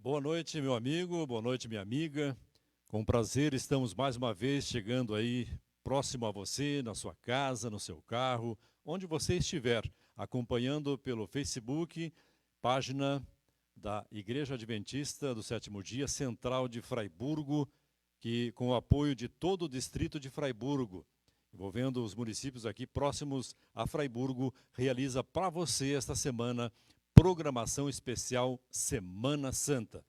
Boa noite, meu amigo, boa noite, minha amiga. Com prazer, estamos mais uma vez chegando aí próximo a você, na sua casa, no seu carro, onde você estiver, acompanhando pelo Facebook, página da Igreja Adventista do Sétimo Dia Central de Fraiburgo, que com o apoio de todo o distrito de Fraiburgo, envolvendo os municípios aqui próximos a Fraiburgo, realiza para você esta semana programação especial Semana Santa.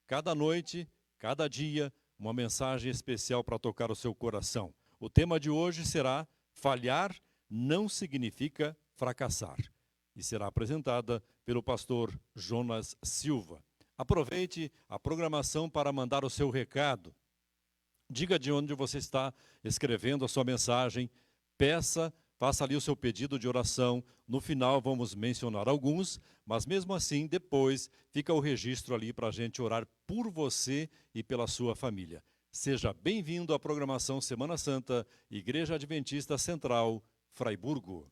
Cada noite, cada dia, uma mensagem especial para tocar o seu coração. O tema de hoje será Falhar não significa fracassar. E será apresentada pelo pastor Jonas Silva. Aproveite a programação para mandar o seu recado. Diga de onde você está escrevendo a sua mensagem, peça, faça ali o seu pedido de oração. No final vamos mencionar alguns, mas mesmo assim depois fica o registro ali para a gente orar por você e pela sua família. Seja bem-vindo à programação Semana Santa, Igreja Adventista Central, Fraiburgo.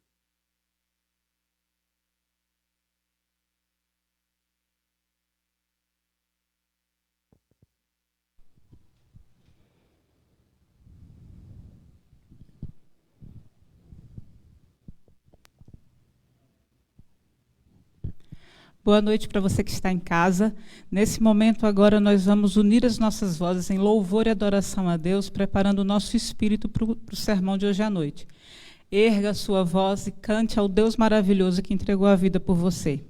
Boa noite para você que está em casa. Nesse momento agora nós vamos unir as nossas vozes em louvor e adoração a Deus, preparando o nosso espírito para o sermão de hoje à noite. Erga a sua voz e cante ao Deus maravilhoso que entregou a vida por você.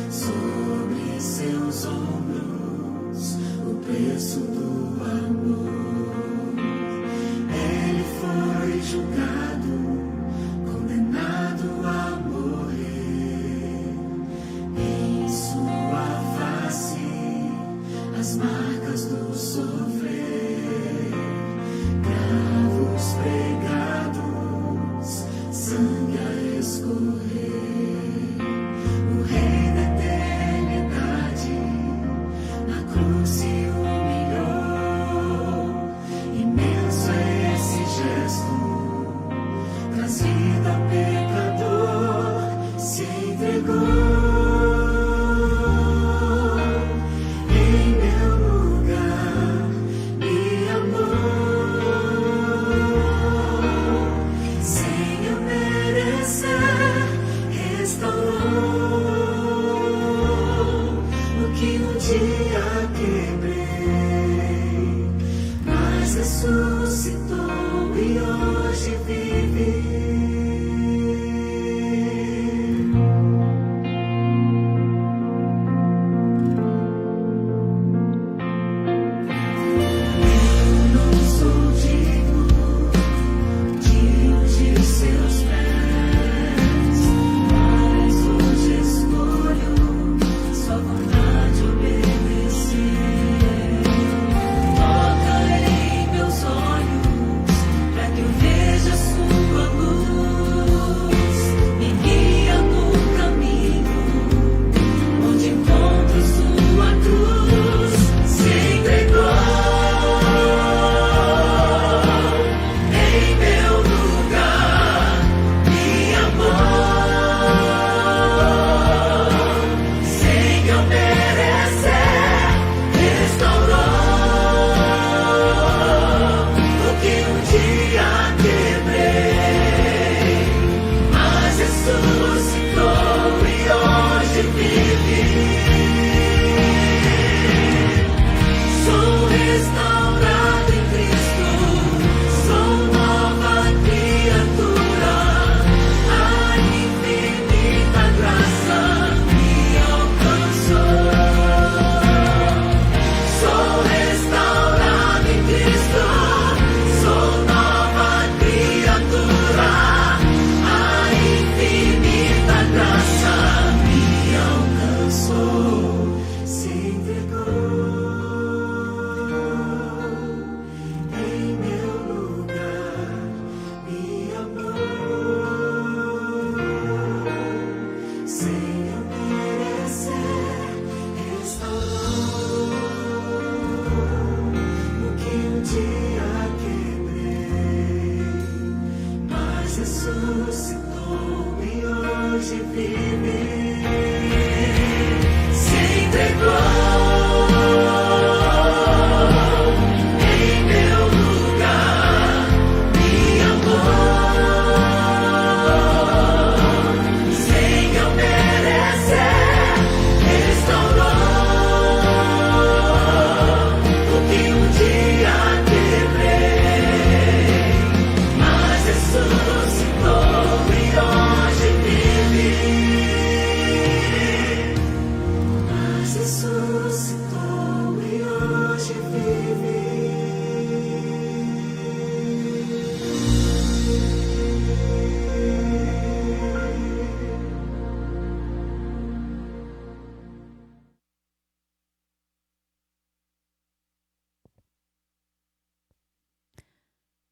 Sobre seus ombros, o preço do amor.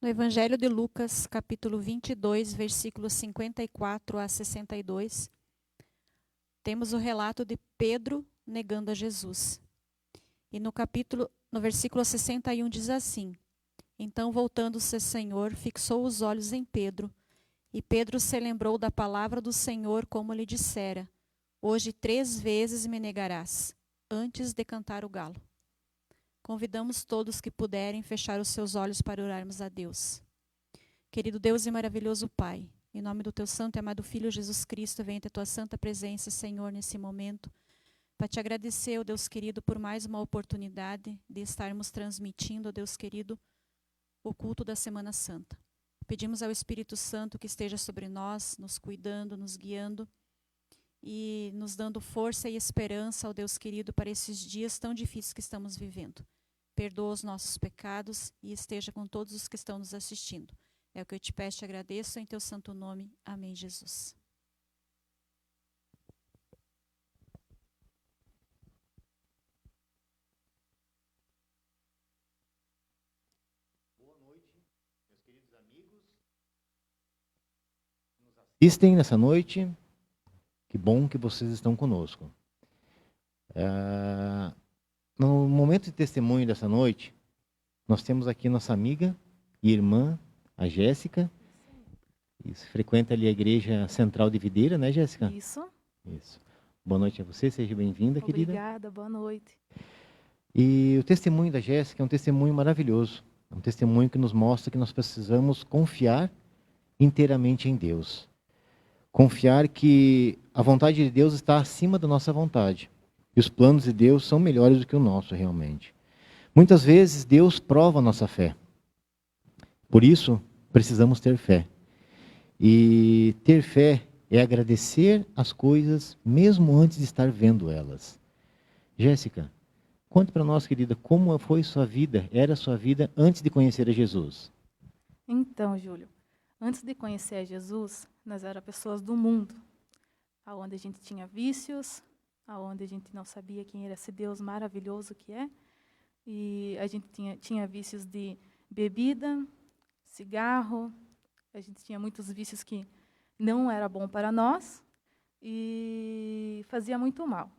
No Evangelho de Lucas, capítulo 22, versículos 54 a 62, temos o relato de Pedro negando a Jesus. E no versículo 61 diz assim: Então, voltando-se o Senhor, fixou os olhos em Pedro, e Pedro se lembrou da palavra do Senhor, como lhe dissera: Hoje 3 vezes me negarás, antes de cantar o galo. Convidamos todos que puderem fechar os seus olhos para orarmos a Deus. Querido Deus e maravilhoso Pai, em nome do teu santo e amado Filho Jesus Cristo, venha ter tua santa presença, Senhor, nesse momento, para te agradecer, ó Deus querido, por mais uma oportunidade de estarmos transmitindo, ó Deus querido, o culto da Semana Santa. Pedimos ao Espírito Santo que esteja sobre nós, nos cuidando, nos guiando e nos dando força e esperança, ó Deus querido, para esses dias tão difíceis que estamos vivendo. Perdoa os nossos pecados e esteja com todos os que estão nos assistindo. É o que eu te peço e te agradeço em teu santo nome. Amém, Jesus. Boa noite, meus queridos amigos que nos assistem nessa noite. Que bom que vocês estão conosco. No momento de testemunho dessa noite, nós temos aqui nossa amiga e irmã, a Jéssica. Isso, frequenta ali a Igreja Central de Videira, né, Jéssica? Isso. Isso. Boa noite a você, seja bem-vinda, querida. Obrigada, boa noite. E o testemunho da Jéssica é um testemunho maravilhoso. É um testemunho que nos mostra que nós precisamos confiar inteiramente em Deus. Confiar que a vontade de Deus está acima da nossa vontade. E os planos de Deus são melhores do que o nosso, realmente. Muitas vezes Deus prova a nossa fé. Por isso, precisamos ter fé. E ter fé é agradecer as coisas mesmo antes de estar vendo elas. Jéssica, conte para nós, querida, como foi sua vida, era sua vida antes de conhecer a Jesus? Então, Júlio, antes de conhecer a Jesus, nós éramos pessoas do mundo, onde a gente tinha vícios, onde a gente não sabia quem era esse Deus maravilhoso que é, e a gente tinha vícios de bebida, cigarro, a gente tinha muitos vícios que não era bom para nós e fazia muito mal.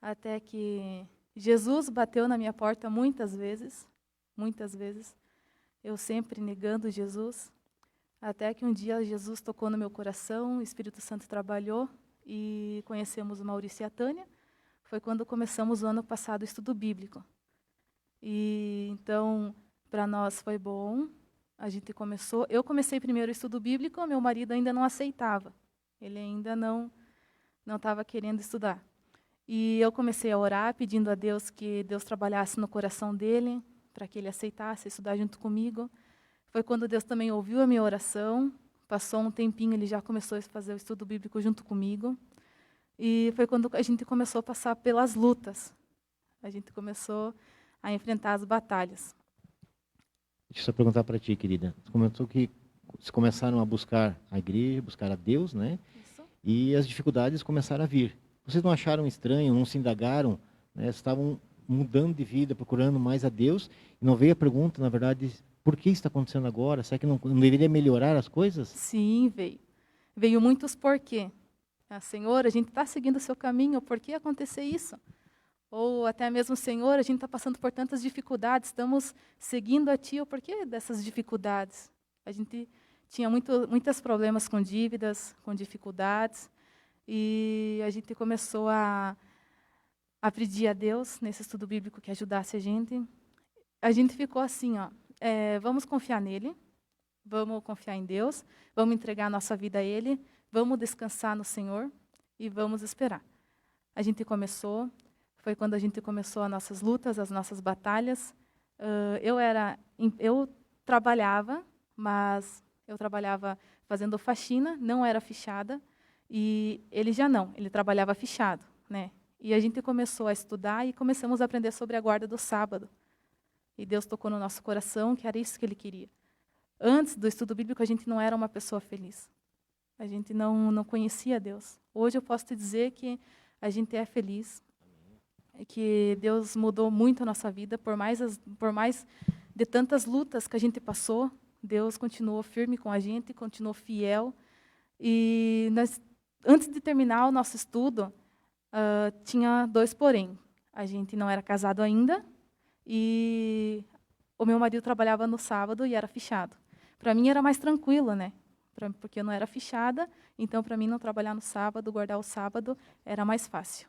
Até que Jesus bateu na minha porta muitas vezes, eu sempre negando Jesus, até que um dia Jesus tocou no meu coração, o Espírito Santo trabalhou e conhecemos o Maurício e a Tânia. Foi quando começamos o ano passado o estudo bíblico. E então, para nós foi bom. Eu comecei primeiro o estudo bíblico, meu marido ainda não aceitava. Ele ainda não estava querendo estudar. E eu comecei a orar, pedindo a Deus que Deus trabalhasse no coração dele, para que ele aceitasse estudar junto comigo. Foi quando Deus também ouviu a minha oração, passou um tempinho, ele já começou a fazer o estudo bíblico junto comigo. E foi quando a gente começou a passar pelas lutas. A gente começou a enfrentar as batalhas. Deixa eu só perguntar para ti, querida. Você comentou que vocês começaram a buscar a igreja, buscar a Deus, né? Isso. E as dificuldades começaram a vir. Vocês não acharam estranho, não se indagaram, né? Estavam mudando de vida, procurando mais a Deus, e não veio a pergunta, na verdade, por que está acontecendo agora? Será que não deveria melhorar as coisas? Sim, veio. Veio muitos porquê. Senhor, a gente está seguindo o seu caminho, por que acontecer isso? Ou até mesmo, Senhor, a gente está passando por tantas dificuldades, estamos seguindo a Ti, o porquê dessas dificuldades? A gente tinha muitos problemas com dívidas, com dificuldades, e a gente começou a pedir a Deus, nesse estudo bíblico, que ajudasse a gente. A gente ficou assim, vamos confiar nele, vamos confiar em Deus, vamos entregar a nossa vida a Ele, vamos descansar no Senhor e vamos esperar. A gente foi quando a gente começou as nossas lutas, as nossas batalhas. Eu trabalhava, mas eu trabalhava fazendo faxina, não era fichada, e ele já não, ele trabalhava fichado, né? E a gente começou a estudar e começamos a aprender sobre a guarda do sábado. E Deus tocou no nosso coração que era isso que Ele queria. Antes do estudo bíblico, a gente não era uma pessoa feliz. A gente não conhecia Deus. Hoje eu posso te dizer que a gente é feliz, que Deus mudou muito a nossa vida, por mais de tantas lutas que a gente passou, Deus continuou firme com a gente, continuou fiel. E nós, antes de terminar o nosso estudo, tinha 2 porém. A gente não era casado ainda e o meu marido trabalhava no sábado e era fichado. Para mim era mais tranquilo, né? Porque eu não era fichada, então para mim não trabalhar no sábado, guardar o sábado, era mais fácil.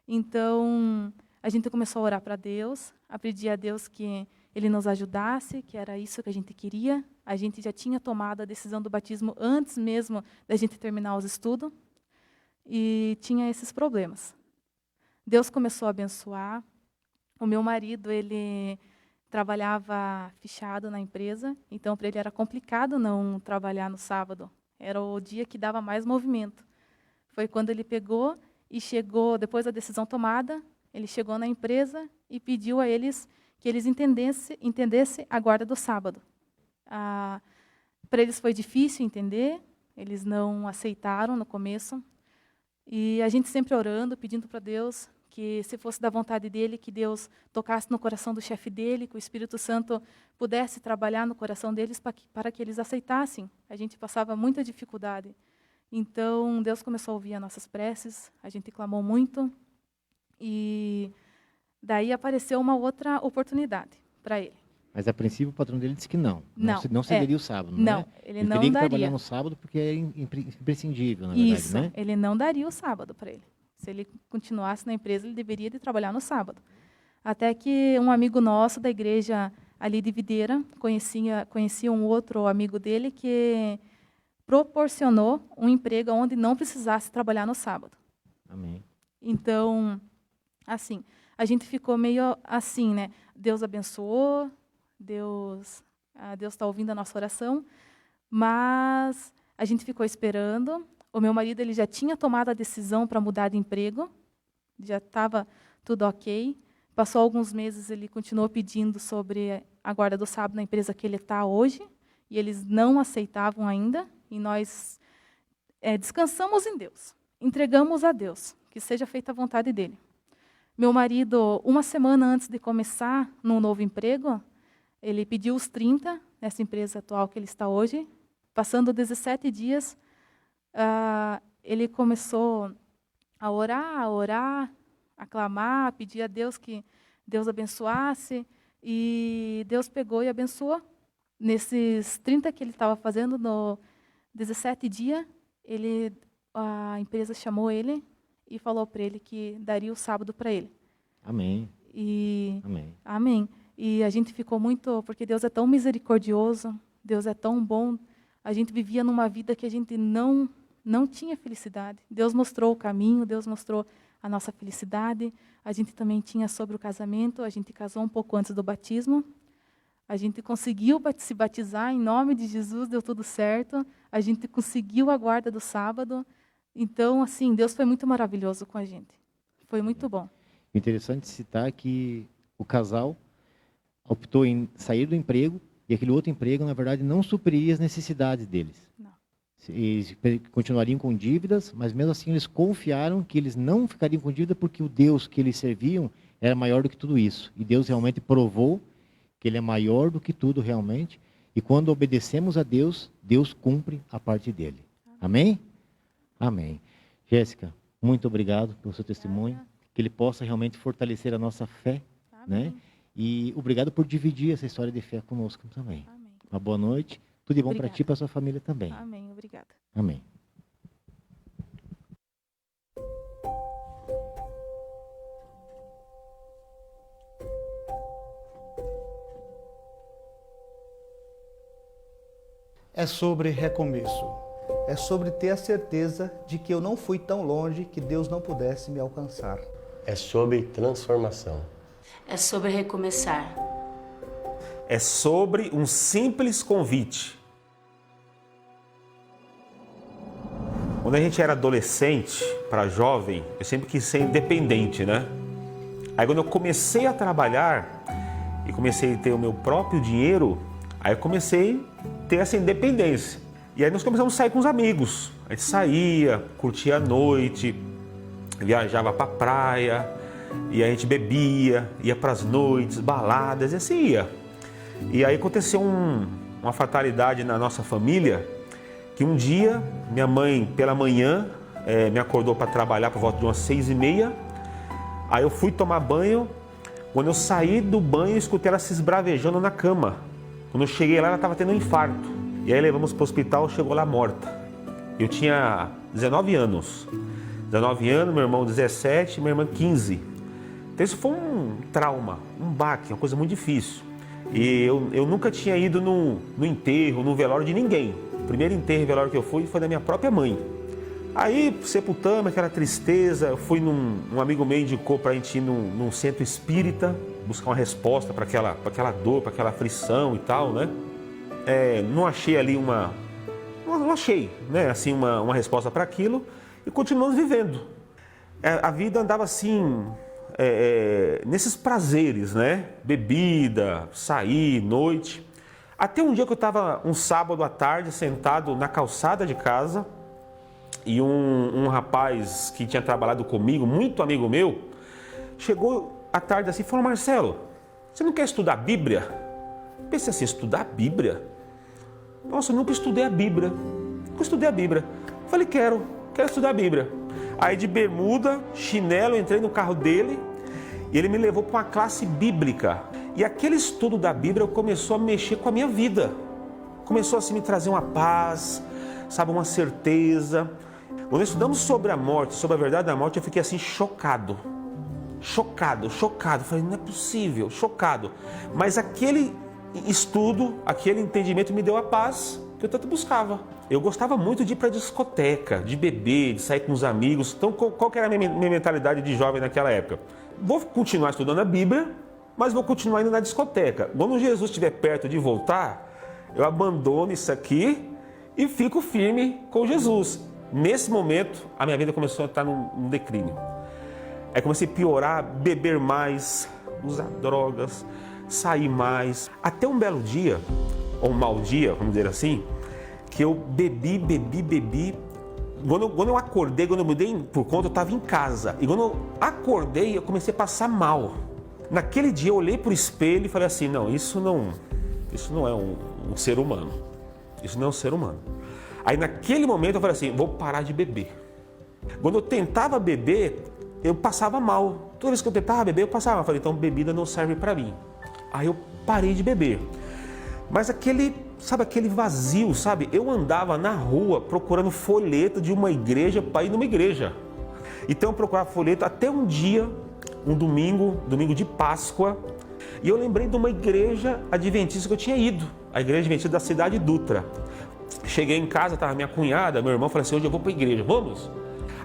Então, a gente começou a orar para Deus, a pedir a Deus que Ele nos ajudasse, que era isso que a gente queria. A gente já tinha tomado a decisão do batismo antes mesmo da gente terminar os estudos e tinha esses problemas. Deus começou a abençoar. O meu marido, ele trabalhava fichado na empresa, então para ele era complicado não trabalhar no sábado. Era o dia que dava mais movimento. Foi quando ele pegou e chegou, depois da decisão tomada, ele chegou na empresa e pediu a eles que eles entendessem a guarda do sábado. Para eles foi difícil entender, eles não aceitaram no começo. E a gente sempre orando, pedindo para Deus que, se fosse da vontade dele, que Deus tocasse no coração do chefe dele, que o Espírito Santo pudesse trabalhar no coração deles para que eles aceitassem. A gente passava muita dificuldade. Então, Deus começou a ouvir as nossas preces, a gente clamou muito, e daí apareceu uma outra oportunidade para ele. Mas, a princípio, o patrão dele disse que não. Não, Não cederia o sábado, não é? ele teria não que daria. trabalhar no sábado porque é imprescindível, na verdade, Isso, né? ele não daria o sábado para ele. Se ele continuasse na empresa, ele deveria de trabalhar no sábado. Até que um amigo nosso da igreja ali de Videira conhecia um outro amigo dele que proporcionou um emprego onde não precisasse trabalhar no sábado. Amém. Então, assim, a gente ficou meio assim, né? Deus abençoou, Deus está ouvindo a nossa oração, mas a gente ficou esperando. O meu marido, ele já tinha tomado a decisão para mudar de emprego, já estava tudo ok. Passou alguns meses, ele continuou pedindo sobre a guarda do sábado na empresa que ele está hoje, e eles não aceitavam ainda, e nós descansamos em Deus, entregamos a Deus, que seja feita a vontade dele. Meu marido, uma semana antes de começar num novo emprego, ele pediu os 30 nessa empresa atual que ele está hoje. Passando 17 dias, ele começou a orar, a clamar, a pedir a Deus que Deus abençoasse, e Deus pegou e abençoou. Nesses 30 que ele estava fazendo, no 17 dias, a empresa chamou ele e falou para ele que daria o sábado para ele. Amém. Amém. Amém. E a gente ficou muito, porque Deus é tão misericordioso, Deus é tão bom. A gente vivia numa vida que a gente não tinha felicidade. Deus mostrou o caminho, Deus mostrou a nossa felicidade. A gente também tinha sobre o casamento, a gente casou um pouco antes do batismo. A gente conseguiu se batizar em nome de Jesus, deu tudo certo. A gente conseguiu a guarda do sábado. Então, assim, Deus foi muito maravilhoso com a gente. Foi muito bom. Interessante citar que o casal optou em sair do emprego, e aquele outro emprego, na verdade, não supriria as necessidades deles. Não. Eles continuariam com dívidas, mas mesmo assim eles confiaram que eles não ficariam com dívida porque o Deus que eles serviam era maior do que tudo isso. E Deus realmente provou que Ele é maior do que tudo realmente. E quando obedecemos a Deus, Deus cumpre a parte dele. Amém? Amém. Jéssica, muito obrigado pelo seu testemunho. Que ele possa realmente fortalecer a nossa fé, né? E obrigado por dividir essa história de fé conosco também. Amém. Uma boa noite. Tudo de bom para ti e para sua família também. Amém. Obrigada. Amém. É sobre recomeço. É sobre ter a certeza de que eu não fui tão longe que Deus não pudesse me alcançar. É sobre transformação. É sobre recomeçar. É sobre um simples convite. Quando a gente era adolescente, para jovem, eu sempre quis ser independente, né? Aí quando eu comecei a trabalhar e comecei a ter o meu próprio dinheiro, aí eu comecei a ter essa independência. E aí nós começamos a sair com os amigos. A gente saía, curtia a noite, viajava para a praia, e a gente bebia, ia para as noites, baladas, e assim ia. E aí aconteceu uma fatalidade na nossa família, que um dia minha mãe, pela manhã, me acordou para trabalhar por volta de umas 6h30. Aí eu fui tomar banho. Quando eu saí do banho, eu escutei ela se esbravejando na cama. Quando eu cheguei lá, ela estava tendo um infarto. E aí levamos para o hospital, chegou lá morta. Eu tinha 19 anos. 19 anos, meu irmão 17, minha irmã 15. Então isso foi um trauma, um baque, uma coisa muito difícil. E eu nunca tinha ido no enterro, no velório de ninguém. O primeiro enterro e velório que eu fui foi da minha própria mãe. Aí sepultamos aquela tristeza, eu fui um amigo meu indicou para a gente ir num centro espírita, buscar uma resposta para aquela dor, para aquela aflição e tal, né? Não achei ali não achei, né, assim, uma resposta para aquilo e continuamos vivendo. A vida andava assim, nesses prazeres, né? Bebida, sair, noite. Até um dia que eu estava um sábado à tarde sentado na calçada de casa e um rapaz que tinha trabalhado comigo, muito amigo meu, chegou à tarde assim e falou: Marcelo, você não quer estudar a Bíblia? Eu pensei assim, estudar a Bíblia? Nossa, eu nunca estudei a Bíblia. Nunca estudei a Bíblia. Eu falei, quero estudar a Bíblia. Aí de bermuda, chinelo, eu entrei no carro dele e ele me levou para uma classe bíblica. E aquele estudo da Bíblia começou a mexer com a minha vida. Começou assim a me trazer uma paz, sabe, uma certeza. Quando estudamos sobre a morte, sobre a verdade da morte, eu fiquei assim chocado. Chocado. Falei, não é possível, chocado. Mas aquele estudo, aquele entendimento me deu a paz que eu tanto buscava. Eu gostava muito de ir para discoteca, de beber, de sair com os amigos. Então, qual que era a minha mentalidade de jovem naquela época? Vou continuar estudando a Bíblia, mas vou continuar indo na discoteca. Quando Jesus estiver perto de voltar, eu abandono isso aqui e fico firme com Jesus. Nesse momento, a minha vida começou a estar num declínio. Aí comecei a piorar, beber mais, usar drogas, sair mais. Até um belo dia, ou um mau dia, vamos dizer assim, que eu bebi. Quando eu acordei, quando eu me dei por conta, eu estava em casa. E quando eu acordei, eu comecei a passar mal. Naquele dia eu olhei para o espelho e falei assim, não, isso não é um ser humano. Isso não é um ser humano. Aí naquele momento eu falei assim, vou parar de beber. Quando eu tentava beber, eu passava mal. Toda vez que eu tentava beber, eu passava mal. Eu falei, então bebida não serve para mim. Aí eu parei de beber. Mas aquele vazio, sabe? Eu andava na rua procurando folheto de uma igreja para ir numa igreja. Então eu procurava folheto até um dia, um domingo de Páscoa, e eu lembrei de uma igreja adventista que eu tinha ido, a igreja adventista da cidade Dutra. Cheguei em casa, estava minha cunhada, meu irmão, falei assim, hoje eu vou para a igreja, vamos?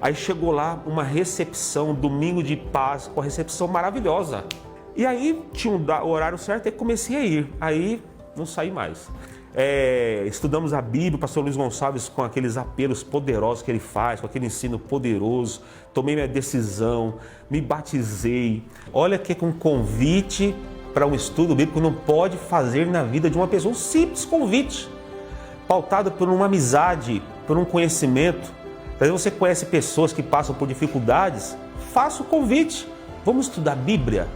Aí chegou lá uma recepção, domingo de Páscoa, uma recepção maravilhosa. E aí tinha o horário certo e comecei a ir, aí não saí mais. Estudamos a Bíblia, o pastor Luiz Gonçalves com aqueles apelos poderosos que ele faz, com aquele ensino poderoso, tomei minha decisão, me batizei. Olha que um convite para um estudo bíblico não pode fazer na vida de uma pessoa, um simples convite, pautado por uma amizade, por um conhecimento. Às vezes você conhece pessoas que passam por dificuldades, faça o convite, vamos estudar a Bíblia.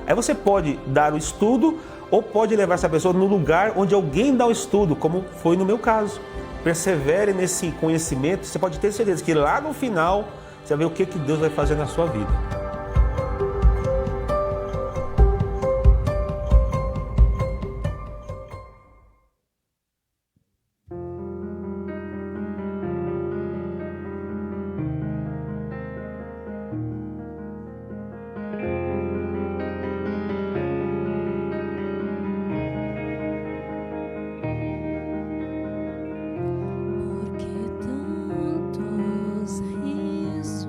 Aí você pode dar o estudo ou pode levar essa pessoa no lugar onde alguém dá o estudo, como foi no meu caso. Persevere nesse conhecimento, você pode ter certeza que lá no final você vai ver o que Deus vai fazer na sua vida. Porque tantos risos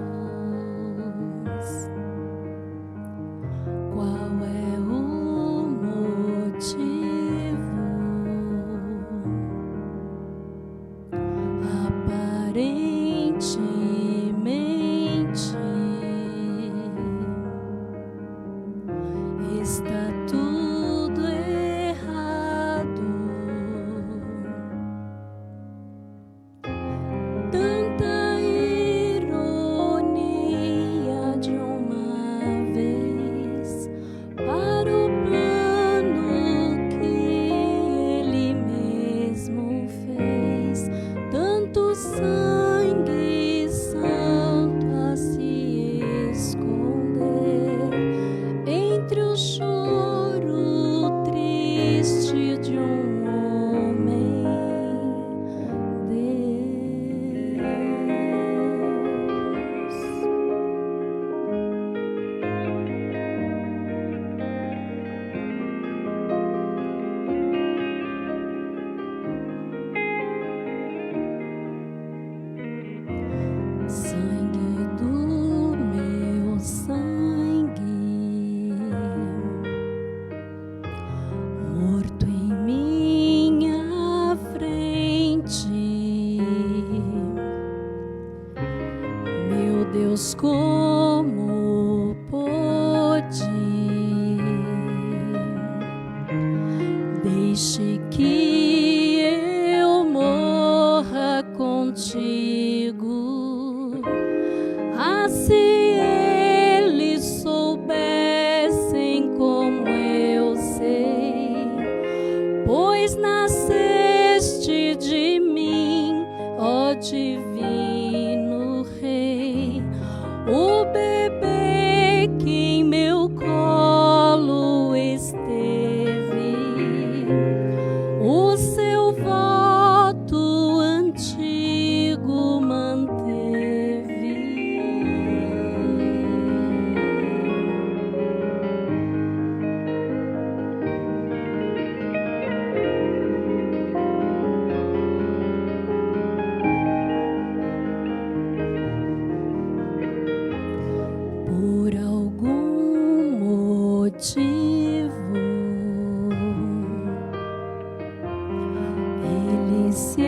eles se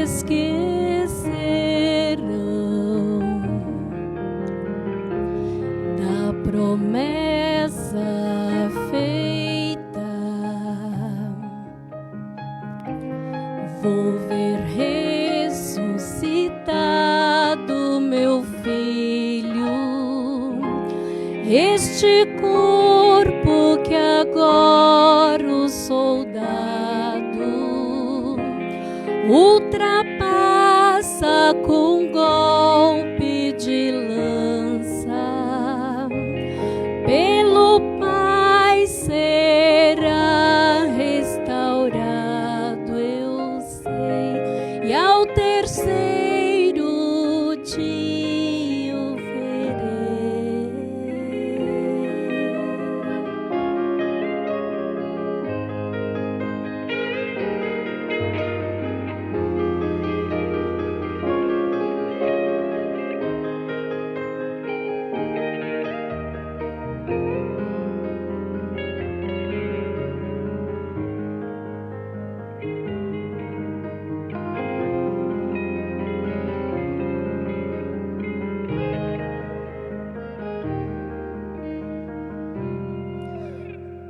esquecerão da promessa feita. Vou ver ressuscitado meu filho, este corpo que agora o soldado ultrapassa com golpe de lança, pelo Pai será restaurado, eu sei, e ao terceiro dia o verei.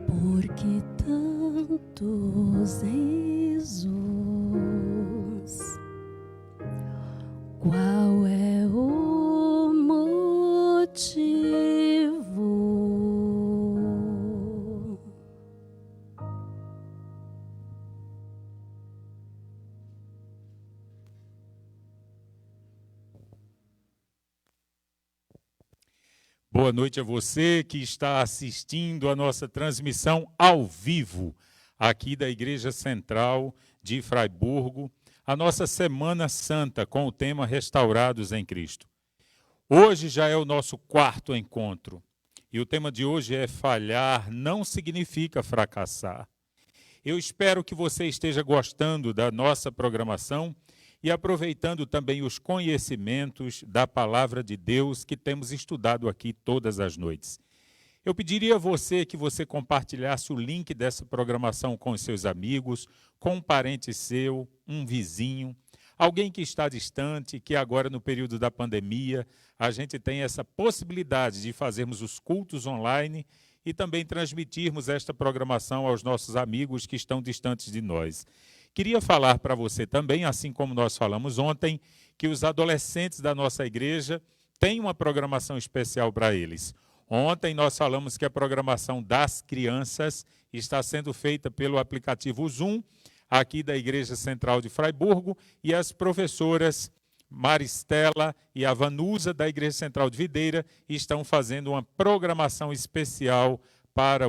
Porque tantos Jesus, qual é o motivo? Boa noite a você que está assistindo a nossa transmissão ao vivo aqui da Igreja Central de Fraiburgo, a nossa Semana Santa com o tema Restaurados em Cristo. Hoje já é o nosso 4º encontro e o tema de hoje é falhar não significa fracassar. Eu espero que você esteja gostando da nossa programação e aproveitando também os conhecimentos da Palavra de Deus que temos estudado aqui todas as noites. Eu pediria a você que você compartilhasse o link dessa programação com os seus amigos, com um parente seu, um vizinho, alguém que está distante, que agora no período da pandemia a gente tem essa possibilidade de fazermos os cultos online e também transmitirmos esta programação aos nossos amigos que estão distantes de nós. Queria falar para você também, assim como nós falamos ontem, que os adolescentes da nossa igreja têm uma programação especial para eles. Ontem nós falamos que a programação das crianças está sendo feita pelo aplicativo Zoom, aqui da Igreja Central de Fraiburgo, e as professoras Maristela e a Vanusa, da Igreja Central de Videira, estão fazendo uma programação especial para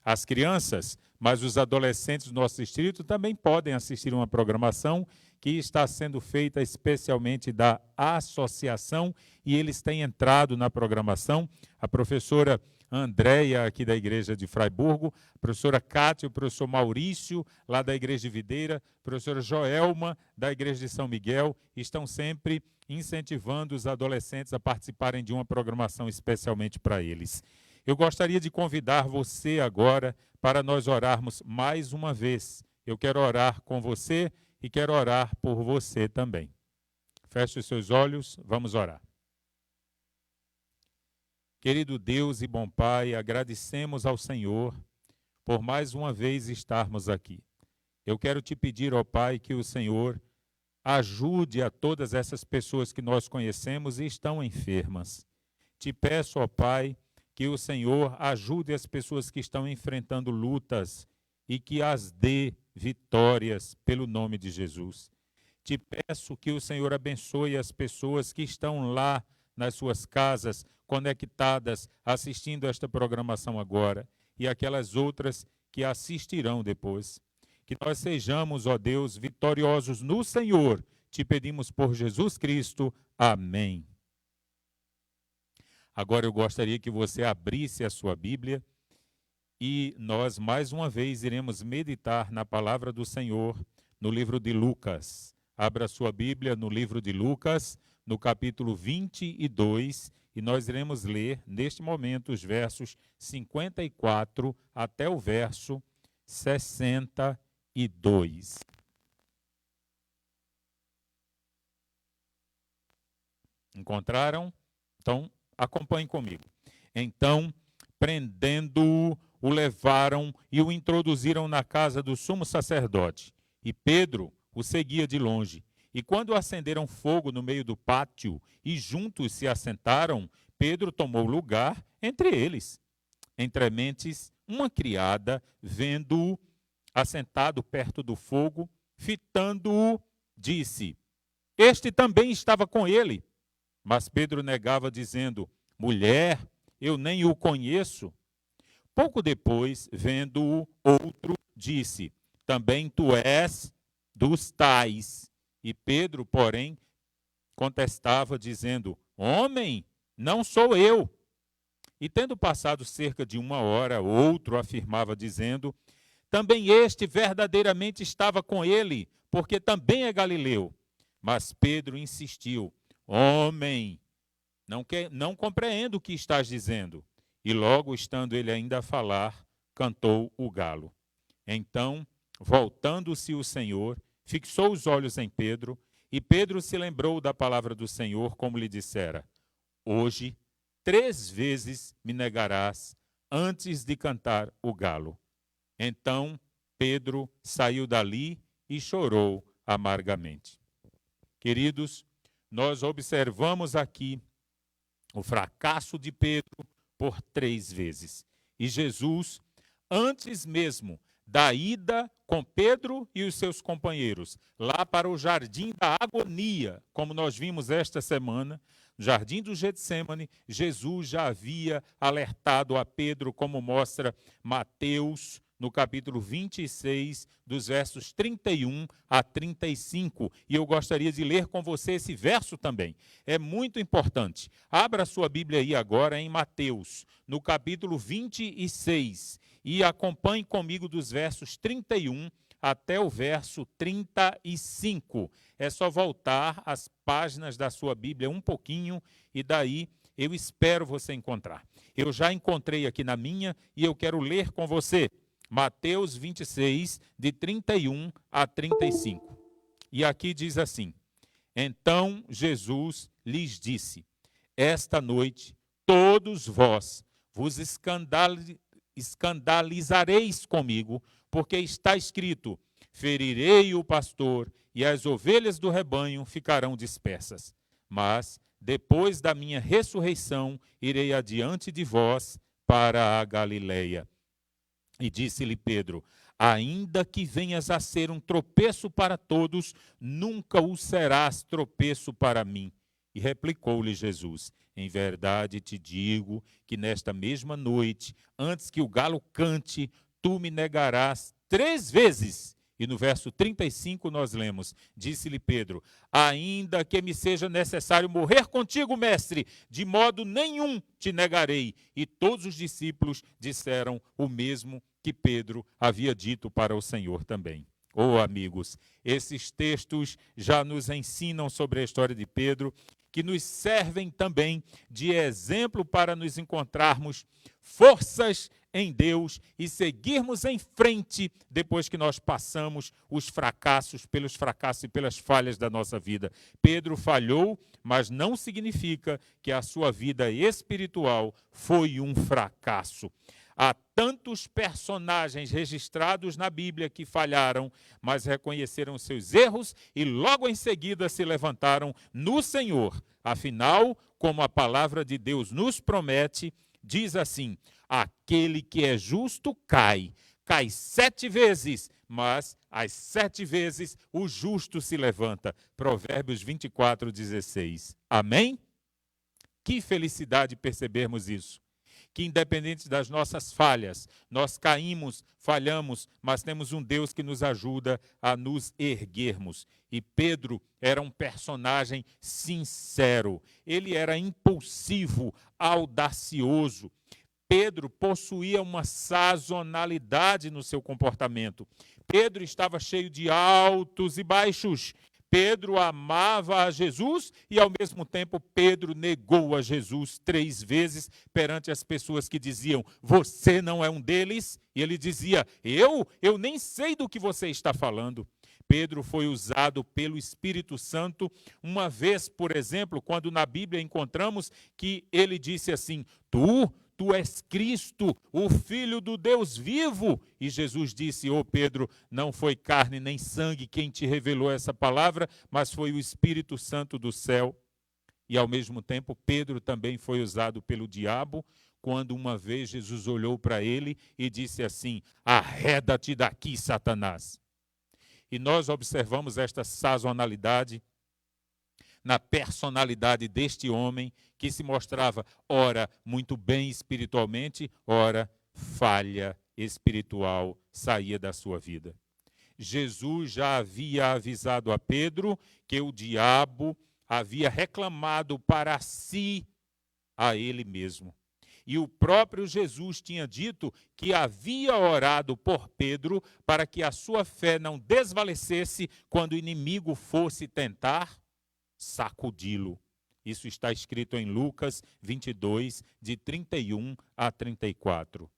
as crianças. Mas os adolescentes do nosso distrito também podem assistir uma programação que está sendo feita especialmente da associação e eles têm entrado na programação. A professora Andréia, aqui da Igreja de Fraiburgo, a professora Cátia, o professor Maurício, lá da Igreja de Videira, a professora Joelma, da Igreja de São Miguel, estão sempre incentivando os adolescentes a participarem de uma programação especialmente para eles. Eu gostaria de convidar você agora para nós orarmos mais uma vez. Eu quero orar com você e quero orar por você também. Feche os seus olhos, vamos orar. Querido Deus e bom Pai, agradecemos ao Senhor por mais uma vez estarmos aqui. Eu quero te pedir, ó Pai, que o Senhor ajude a todas essas pessoas que nós conhecemos e estão enfermas. Te peço, ó Pai, que o Senhor ajude as pessoas que estão enfrentando lutas e que as dê vitórias pelo nome de Jesus. Te peço que o Senhor abençoe as pessoas que estão lá nas suas casas, conectadas, assistindo esta programação agora, e aquelas outras que assistirão depois. Que nós sejamos, ó Deus, vitoriosos no Senhor. Te pedimos por Jesus Cristo. Amém. Agora eu gostaria que você abrisse a sua Bíblia e nós mais uma vez iremos meditar na palavra do Senhor no livro de Lucas. Abra a sua Bíblia no livro de Lucas, no capítulo 22, E nós iremos ler, neste momento, os versos 54 até o verso 62. Encontraram? Então, acompanhem comigo. Então, prendendo-o, o levaram e o introduziram na casa do sumo sacerdote. E Pedro o seguia de longe. E quando acenderam fogo no meio do pátio e juntos se assentaram, Pedro tomou lugar entre eles. Entrementes, uma criada, vendo-o assentado perto do fogo, fitando-o, disse: Este também estava com ele. Mas Pedro negava, dizendo: Mulher, eu nem o conheço. Pouco depois, vendo-o, outro disse: Também tu és dos tais. E Pedro, porém, contestava, dizendo: Homem, não sou eu. E tendo passado cerca de 1 hora, outro afirmava, dizendo: Também este verdadeiramente estava com ele, porque também é galileu. Mas Pedro insistiu: Homem, não compreendo o que estás dizendo. E logo, estando ele ainda a falar, cantou o galo. Então, voltando-se o Senhor, fixou os olhos em Pedro, e Pedro se lembrou da palavra do Senhor, como lhe dissera: Hoje, 3 vezes me negarás antes de cantar o galo. Então, Pedro saiu dali e chorou amargamente. Queridos, nós observamos aqui o fracasso de Pedro por 3 vezes. E Jesus, antes mesmo da ida com Pedro e os seus companheiros lá para o jardim da agonia, como nós vimos esta semana, no jardim do Getsêmani, Jesus já havia alertado a Pedro, como mostra Mateus, no capítulo 26, dos versos 31 a 35. E eu gostaria de ler com você esse verso também. É muito importante. Abra sua Bíblia aí agora em Mateus, no capítulo 26, e acompanhe comigo dos versos 31 até o verso 35. É só voltar as páginas da sua Bíblia um pouquinho e daí eu espero você encontrar. Eu já encontrei aqui na minha e eu quero ler com você. Mateus 26, de 31 a 35. E aqui diz assim: Então Jesus lhes disse: Esta noite todos vós vos escandalizareis comigo, porque está escrito: Ferirei o pastor e as ovelhas do rebanho ficarão dispersas. Mas, depois da minha ressurreição, irei adiante de vós para a Galileia. E disse-lhe Pedro: Ainda que venhas a ser um tropeço para todos, nunca o serás tropeço para mim. E replicou-lhe Jesus: Em verdade te digo que nesta mesma noite, antes que o galo cante, tu me negarás 3 vezes. E no verso 35 nós lemos: Disse-lhe Pedro: Ainda que me seja necessário morrer contigo, mestre, de modo nenhum te negarei. E todos os discípulos disseram o mesmo que Pedro havia dito para o Senhor também. Oh, amigos, esses textos já nos ensinam sobre a história de Pedro, que nos servem também de exemplo para nos encontrarmos forças em Deus e seguirmos em frente depois que nós passamos os fracassos, pelos fracassos e pelas falhas da nossa vida. Pedro falhou, mas não significa que a sua vida espiritual foi um fracasso. Há tantos personagens registrados na Bíblia que falharam, mas reconheceram seus erros e logo em seguida se levantaram no Senhor. Afinal, como a palavra de Deus nos promete, diz assim: aquele que é justo cai 7 vezes, mas às 7 vezes o justo se levanta. Provérbios 24, 16. Amém? Que felicidade percebermos isso. Que independente das nossas falhas, nós caímos, falhamos, mas temos um Deus que nos ajuda a nos erguermos. E Pedro era um personagem sincero, ele era impulsivo, audacioso. Pedro possuía uma sazonalidade no seu comportamento. Pedro estava cheio de altos e baixos. Pedro amava a Jesus e, ao mesmo tempo, Pedro negou a Jesus 3 vezes perante as pessoas que diziam: você não é um deles? E ele dizia: eu nem sei do que você está falando. Pedro foi usado pelo Espírito Santo uma vez, por exemplo, quando na Bíblia encontramos que ele disse assim: Tu és Cristo, o Filho do Deus vivo. E Jesus disse: Pedro, não foi carne nem sangue quem te revelou essa palavra, mas foi o Espírito Santo do céu. E ao mesmo tempo, Pedro também foi usado pelo diabo, quando uma vez Jesus olhou para ele e disse assim: arreda-te daqui, Satanás. E nós observamos esta sazonalidade na personalidade deste homem, que se mostrava, ora, muito bem espiritualmente, ora, falha espiritual saía da sua vida. Jesus já havia avisado a Pedro que o diabo havia reclamado para si a ele mesmo. E o próprio Jesus tinha dito que havia orado por Pedro para que a sua fé não desvalecesse quando o inimigo fosse tentar sacudi-lo. Isso está escrito em Lucas 22, de 31 a 34.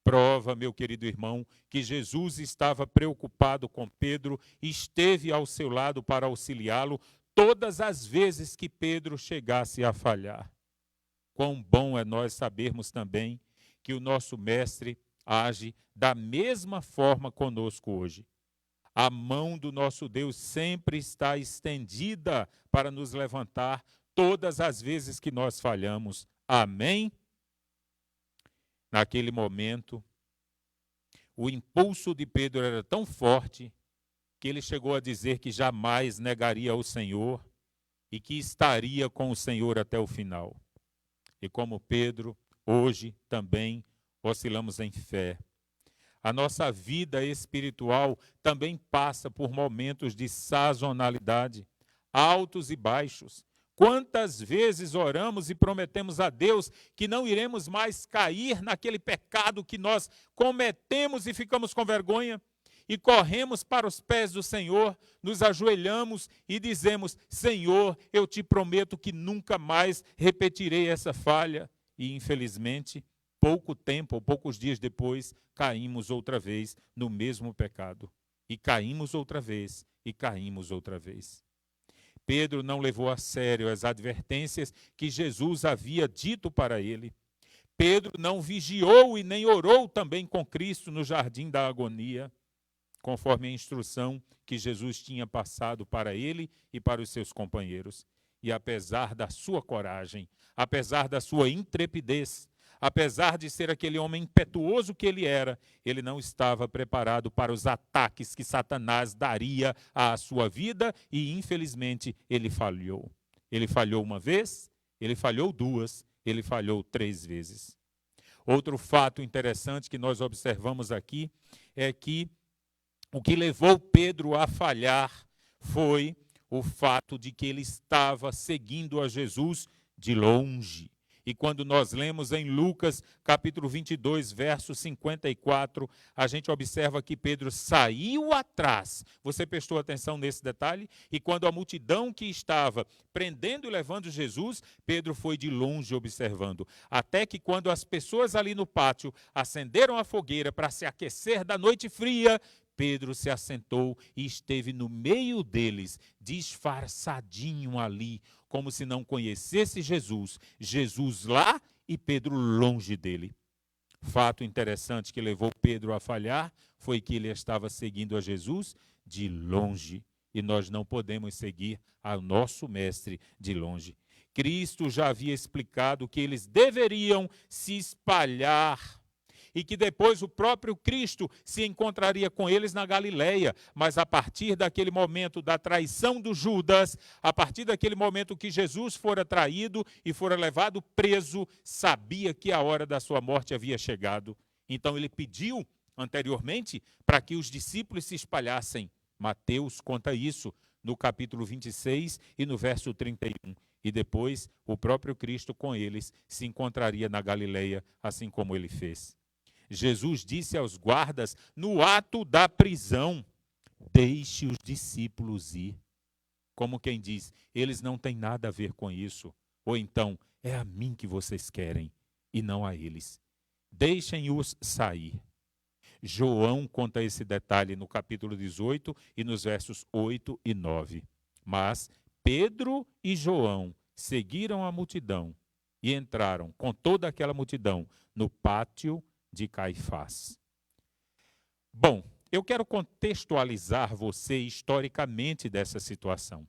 Prova, meu querido irmão, que Jesus estava preocupado com Pedro e esteve ao seu lado para auxiliá-lo todas as vezes que Pedro chegasse a falhar. Quão bom é nós sabermos também que o nosso Mestre age da mesma forma conosco hoje. A mão do nosso Deus sempre está estendida para nos levantar todas as vezes que nós falhamos. Amém? Naquele momento, o impulso de Pedro era tão forte que ele chegou a dizer que jamais negaria o Senhor e que estaria com o Senhor até o final. E como Pedro, hoje também oscilamos em fé. A nossa vida espiritual também passa por momentos de sazonalidade, altos e baixos. Quantas vezes oramos e prometemos a Deus que não iremos mais cair naquele pecado que nós cometemos e ficamos com vergonha? E corremos para os pés do Senhor, nos ajoelhamos e dizemos: Senhor, eu te prometo que nunca mais repetirei essa falha. E infelizmente, pouco tempo ou poucos dias depois, caímos outra vez no mesmo pecado. E caímos outra vez, e caímos outra vez. Pedro não levou a sério as advertências que Jesus havia dito para ele. Pedro não vigiou e nem orou também com Cristo no jardim da agonia, conforme a instrução que Jesus tinha passado para ele e para os seus companheiros. E apesar da sua coragem, apesar da sua intrepidez, apesar de ser aquele homem impetuoso que ele era, ele não estava preparado para os ataques que Satanás daria à sua vida e, infelizmente, ele falhou. Ele falhou uma vez, ele falhou 2, ele falhou 3 vezes. Outro fato interessante que nós observamos aqui é que o que levou Pedro a falhar foi o fato de que ele estava seguindo a Jesus de longe. E quando nós lemos em Lucas, capítulo 22, verso 54, a gente observa que Pedro saiu atrás. Você prestou atenção nesse detalhe? E quando a multidão que estava prendendo e levando Jesus, Pedro foi de longe observando. Até que quando as pessoas ali no pátio acenderam a fogueira para se aquecer da noite fria, Pedro se assentou e esteve no meio deles, disfarçadinho ali, como se não conhecesse Jesus. Jesus lá e Pedro longe dele. Fato interessante que levou Pedro a falhar foi que ele estava seguindo a Jesus de longe. E nós não podemos seguir ao nosso mestre de longe. Cristo já havia explicado que eles deveriam se espalhar e que depois o próprio Cristo se encontraria com eles na Galileia. Mas a partir daquele momento da traição do Judas, a partir daquele momento que Jesus fora traído e fora levado preso, sabia que a hora da sua morte havia chegado. Então ele pediu anteriormente para que os discípulos se espalhassem. Mateus conta isso no capítulo 26 e no verso 31. E depois o próprio Cristo com eles se encontraria na Galileia, assim como ele fez. Jesus disse aos guardas, no ato da prisão: deixe os discípulos ir. como quem diz, eles não têm nada a ver com isso. Ou então, é a mim que vocês querem e não a eles. Deixem-os sair. João conta esse detalhe no capítulo 18 e nos versos 8 e 9. Mas Pedro e João seguiram a multidão e entraram com toda aquela multidão no pátio de Caifás. Bom, eu quero contextualizar você historicamente dessa situação.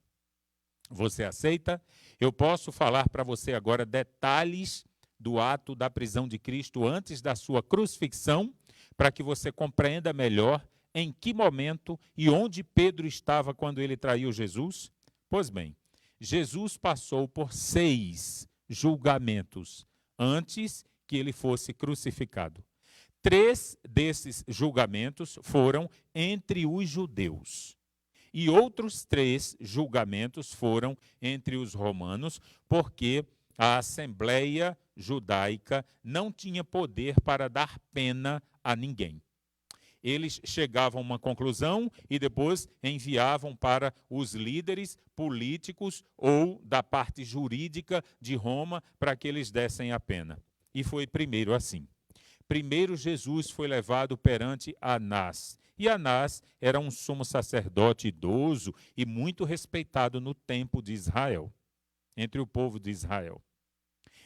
Você aceita? Eu posso falar para você agora detalhes do ato da prisão de Cristo antes da sua crucifixão, para que você compreenda melhor em que momento e onde Pedro estava quando ele traiu Jesus? Pois bem, Jesus passou por 6 julgamentos antes que ele fosse crucificado. 3 desses julgamentos foram entre os judeus. E outros 3 julgamentos foram entre os romanos, porque a Assembleia Judaica não tinha poder para dar pena a ninguém. Eles chegavam a uma conclusão e depois enviavam para os líderes políticos ou da parte jurídica de Roma para que eles dessem a pena. E foi primeiro assim. Primeiro Jesus foi levado perante Anás. E Anás era um sumo sacerdote idoso e muito respeitado no tempo de Israel, entre o povo de Israel.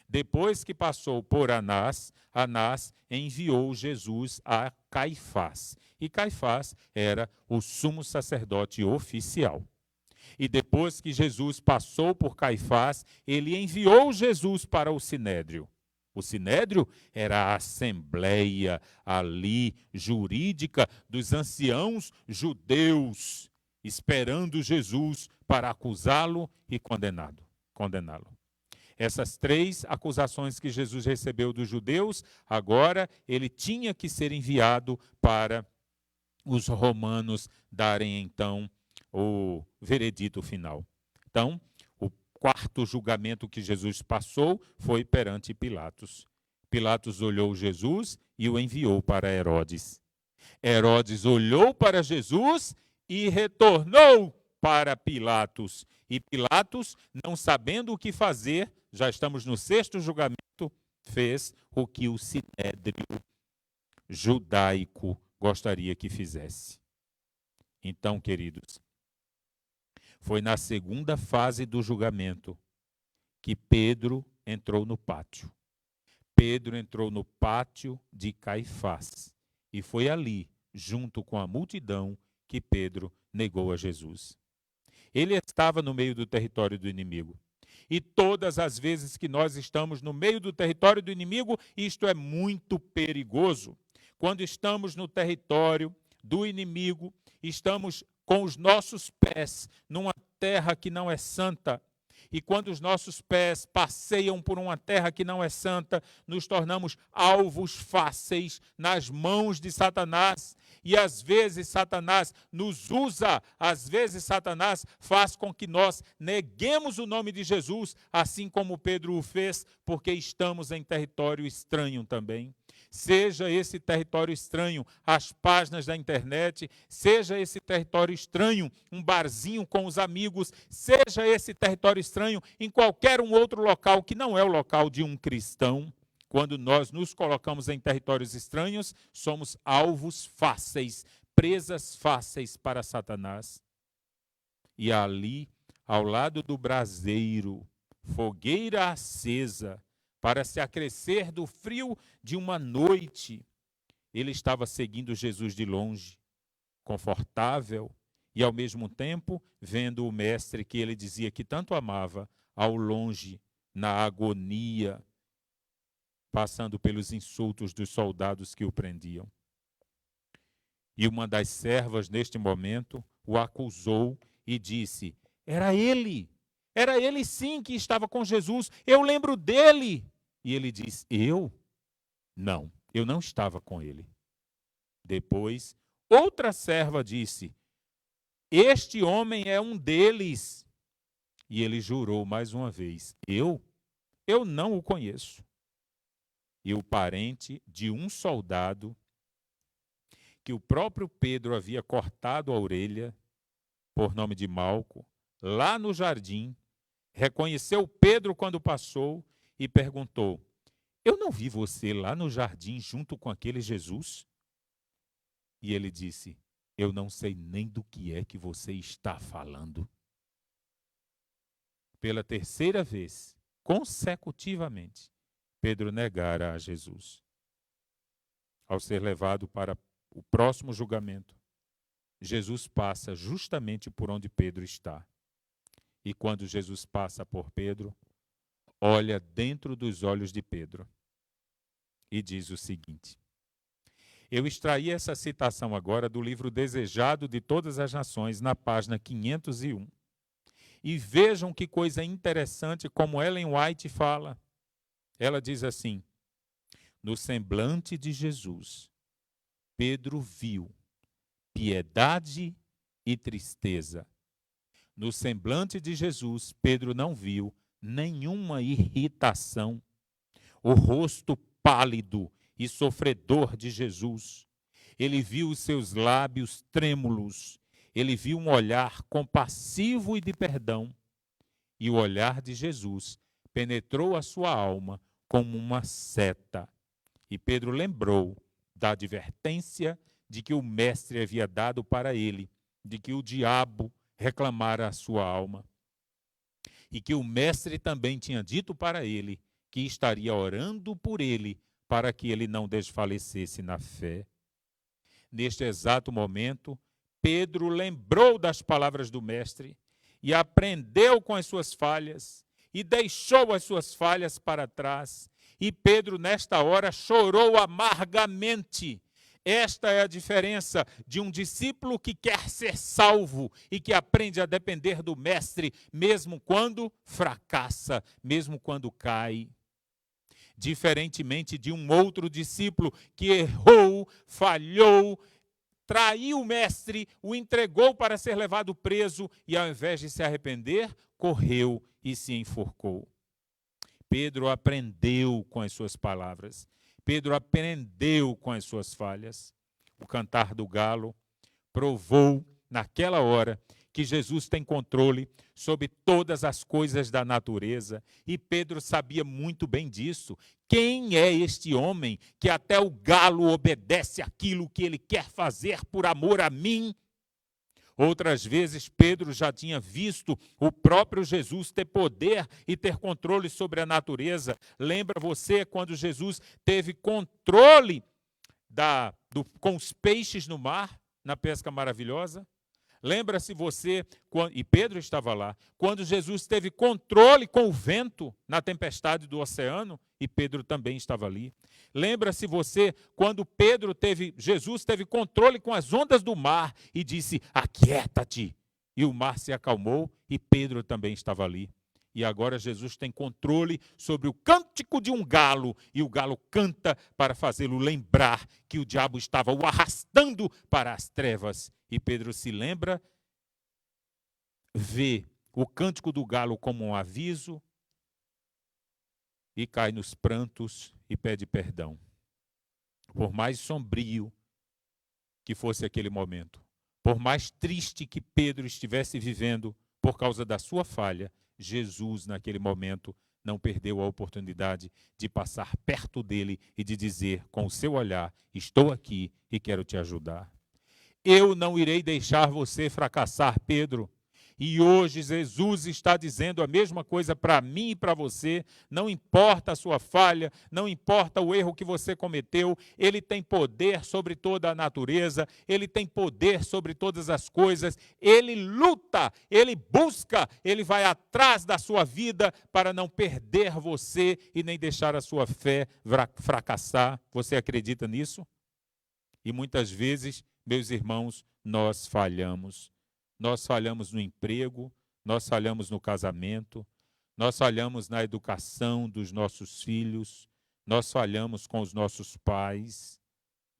Depois que passou por Anás, Anás enviou Jesus a Caifás. E Caifás era o sumo sacerdote oficial. E depois que Jesus passou por Caifás, ele enviou Jesus para o Sinédrio. O Sinédrio era a assembleia ali jurídica dos anciãos judeus, esperando Jesus para acusá-lo e condená-lo. Essas 3 acusações que Jesus recebeu dos judeus, agora ele tinha que ser enviado para os romanos darem então o veredito final. Então, o 4º julgamento que Jesus passou foi perante Pilatos. Pilatos olhou Jesus e o enviou para Herodes. Herodes olhou para Jesus e retornou para Pilatos. E Pilatos, não sabendo o que fazer, já estamos no 6º julgamento, fez o que o Sinédrio judaico gostaria que fizesse. Então, queridos, foi na 2ª fase do julgamento que Pedro entrou no pátio. Pedro entrou no pátio de Caifás. E foi ali, junto com a multidão, que Pedro negou a Jesus. Ele estava no meio do território do inimigo. E todas as vezes que nós estamos no meio do território do inimigo, isto é muito perigoso. Quando estamos no território do inimigo, estamos com os nossos pés numa terra que não é santa. E quando os nossos pés passeiam por uma terra que não é santa, nos tornamos alvos fáceis nas mãos de Satanás. E às vezes Satanás nos usa, às vezes Satanás faz com que nós neguemos o nome de Jesus, assim como Pedro o fez, porque estamos em território estranho também. Seja esse território estranho as páginas da internet, seja esse território estranho um barzinho com os amigos, seja esse território estranho em qualquer um outro local que não é o local de um cristão. Quando nós nos colocamos em territórios estranhos, somos alvos fáceis, presas fáceis para Satanás. E ali, ao lado do braseiro, fogueira acesa, para se aquecer do frio de uma noite, ele estava seguindo Jesus de longe, confortável, e ao mesmo tempo vendo o mestre que ele dizia que tanto amava, ao longe, na agonia, passando pelos insultos dos soldados que o prendiam. E uma das servas, neste momento, o acusou e disse: era ele sim que estava com Jesus, eu lembro dele. E ele diz: eu? Não, eu não estava com ele. Depois, outra serva disse: este homem é um deles. E ele jurou mais uma vez: eu não o conheço. E o parente de um soldado, que o próprio Pedro havia cortado a orelha, por nome de Malco, lá no jardim, reconheceu Pedro quando passou e perguntou: eu não vi você lá no jardim junto com aquele Jesus? E ele disse: eu não sei nem do que é que você está falando. Pela terceira vez, consecutivamente, Pedro negara a Jesus. Ao ser levado para o próximo julgamento, Jesus passa justamente por onde Pedro está. E quando Jesus passa por Pedro, olha dentro dos olhos de Pedro e diz o seguinte. Eu extraí essa citação agora do livro Desejado de Todas as Nações, na página 501. E vejam que coisa interessante como Ellen White fala. Ela diz assim: no semblante de Jesus, Pedro viu piedade e tristeza. No semblante de Jesus, Pedro não viu nenhuma irritação. O rosto pálido e sofredor de Jesus. Ele viu os seus lábios trêmulos. Ele viu um olhar compassivo e de perdão. E o olhar de Jesus penetrou a sua alma como uma seta. E Pedro lembrou da advertência de que o mestre havia dado para ele, de que o diabo reclamara a sua alma. E que o mestre também tinha dito para ele que estaria orando por ele para que ele não desfalecesse na fé. Neste exato momento, Pedro lembrou das palavras do mestre e aprendeu com as suas falhas e deixou as suas falhas para trás. E Pedro, nesta hora, chorou amargamente. Esta é a diferença de um discípulo que quer ser salvo e que aprende a depender do mestre, mesmo quando fracassa, mesmo quando cai. Diferentemente de um outro discípulo que errou, falhou, traiu o mestre, o entregou para ser levado preso e, ao invés de se arrepender, correu e se enforcou. Pedro aprendeu com as suas palavras. Pedro aprendeu com as suas falhas. O cantar do galo provou, naquela hora, que Jesus tem controle sobre todas as coisas da natureza. E Pedro sabia muito bem disso. Quem é este homem que até o galo obedece àquilo que ele quer fazer por amor a mim? Outras vezes, Pedro já tinha visto o próprio Jesus ter poder e ter controle sobre a natureza. Lembra você quando Jesus teve controle com os peixes no mar, na pesca maravilhosa? Lembra-se você, e Pedro estava lá, quando Jesus teve controle com o vento na tempestade do oceano, e Pedro também estava ali. Lembra-se você quando Jesus teve controle com as ondas do mar e disse: aquieta-te. E o mar se acalmou e Pedro também estava ali. E agora Jesus tem controle sobre o cântico de um galo, e o galo canta para fazê-lo lembrar que o diabo estava o arrastando para as trevas. E Pedro se lembra, vê o cântico do galo como um aviso e cai nos prantos e pede perdão. Por mais sombrio que fosse aquele momento, por mais triste que Pedro estivesse vivendo por causa da sua falha, Jesus, naquele momento, não perdeu a oportunidade de passar perto dele e de dizer com o seu olhar: estou aqui e quero te ajudar. Eu não irei deixar você fracassar, Pedro. E hoje Jesus está dizendo a mesma coisa para mim e para você. Não importa a sua falha, não importa o erro que você cometeu, Ele tem poder sobre toda a natureza, Ele tem poder sobre todas as coisas, Ele luta, Ele busca, Ele vai atrás da sua vida para não perder você e nem deixar a sua fé fracassar. Você acredita nisso? E muitas vezes, meus irmãos, nós falhamos. Nós falhamos no emprego, nós falhamos no casamento, nós falhamos na educação dos nossos filhos, nós falhamos com os nossos pais,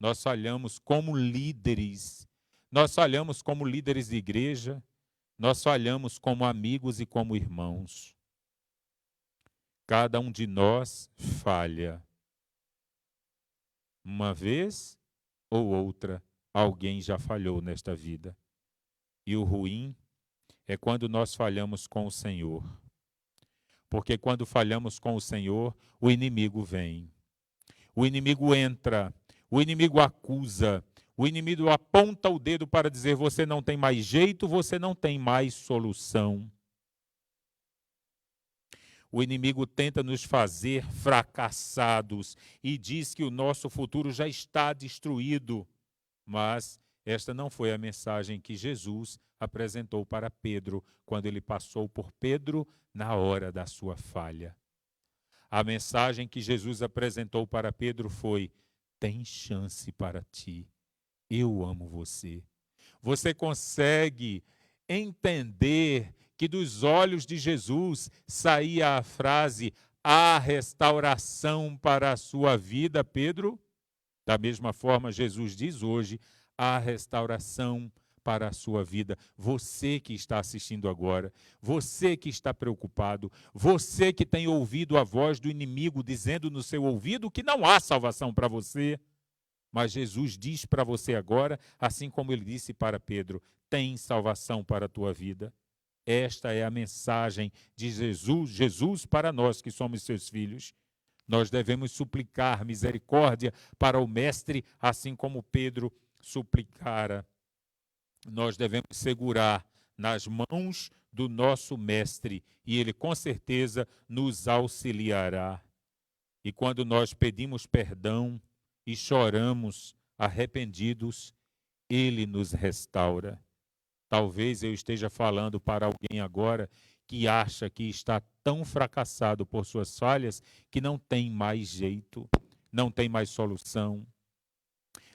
nós falhamos como líderes, nós falhamos como líderes de igreja, nós falhamos como amigos e como irmãos. Cada um de nós falha. Uma vez ou outra, alguém já falhou nesta vida. E o ruim é quando nós falhamos com o Senhor. Porque quando falhamos com o Senhor, o inimigo vem. O inimigo entra, o inimigo acusa, o inimigo aponta o dedo para dizer: você não tem mais jeito, você não tem mais solução. O inimigo tenta nos fazer fracassados e diz que o nosso futuro já está destruído. Mas esta não foi a mensagem que Jesus apresentou para Pedro quando ele passou por Pedro na hora da sua falha. A mensagem que Jesus apresentou para Pedro foi: tem chance para ti. Eu amo você. Você consegue entender que dos olhos de Jesus saía a frase: há restauração para a sua vida, Pedro? Da mesma forma, Jesus diz hoje: há restauração para a sua vida. Você que está assistindo agora, você que está preocupado, você que tem ouvido a voz do inimigo dizendo no seu ouvido que não há salvação para você, mas Jesus diz para você agora, assim como ele disse para Pedro: tem salvação para a tua vida. Esta é a mensagem de Jesus para nós que somos seus filhos. Nós devemos suplicar misericórdia para o Mestre, assim como Pedro suplicara. Nós devemos segurar nas mãos do nosso Mestre e ele com certeza nos auxiliará. E quando nós pedimos perdão e choramos arrependidos, ele nos restaura. Talvez eu esteja falando para alguém agora que acha que está tão fracassado por suas falhas que não tem mais jeito, não tem mais solução.